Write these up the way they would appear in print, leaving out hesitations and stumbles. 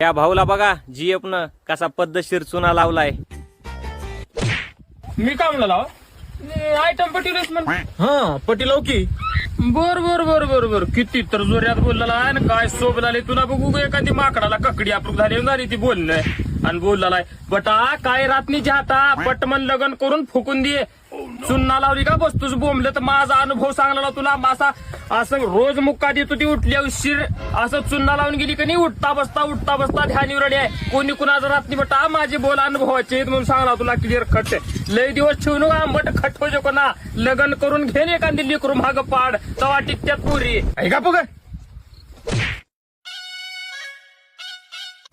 ह्या भाऊला बघा जीएफ न कसा पद्धतशीर चुना लावलाय. मी का म्हणला आयटम पटीलच म्हण. हा पटीलाव की. बर बर बर बर बर किती तर जोऱ्यात बोललेला आहे ना. काय सोबत आले तुला बघू एखादी माकडाला ककडी अप्रूप झाली ती बोलणं आणि बोलला बटा काय रात्रीची हाता पटमन लग्न करून फुकून दे. चुन्ना लावली का बस तुझं बोंबलं तर माझा अनुभव सांगला तुला. मासा असं रोज मुक्का देतो ती उठल्या उशीर असं चुन्ना लावून गेली का नाही उठता बसता ध्यानीवर आहे. कोणी कुणाचं रात्री बटा माझे बोल अनुभवाचे म्हणून सांगला तुला क्लिअर खट. लय दिवस ठेवून आंबट खट हो को ना. लग्न करून घेणे एखादी लेकरू माग पाड तवा टिकत्यात पुरी ऐका बघ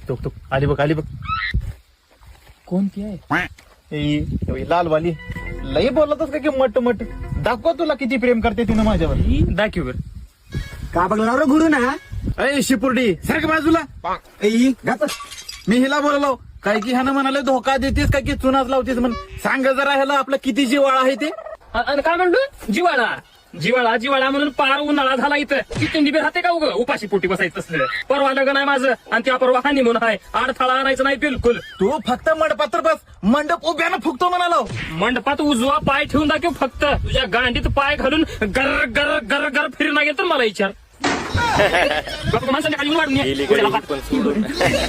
तो आली बघ कोणती आहे लालवाली लई बोलतच का की मट दाखव तुला किती प्रेम करते तिनं माझ्यावर. दाखव बर. का बघणार रे गुरु ना. अय शिपुर्डी सारखं बाजूला. मी हिला बोललो काय की ह्यानं म्हणाले धोका देतेस काय की चुनाच लावतेस म्हण. सांग जरा ह्याला आपला किती जिवाळा आहे ते. आणि काय म्हणतो जिवाळा म्हणून पार उन्हाळा झाला इथं. किती निबे राहते का उगं उपाशी पोटी बसायचं असलं. परवा लग्न आहे माझं आणि त्या परवा हानी म्हणून आहे. अडथळा आणायचं नाही बिलकुल. तू फक्त मंडपात्र बस. मंडप उभ्यानं फुकतो म्हणालो. मंडपात उजवा पाय ठेवून दाखव फक्त. तुझ्या गांडीत पाय घालून गर गर गर गर फिरून लागेल तर मला विचार. माणसाने खाली वाढून गेली गडी पण सोडून.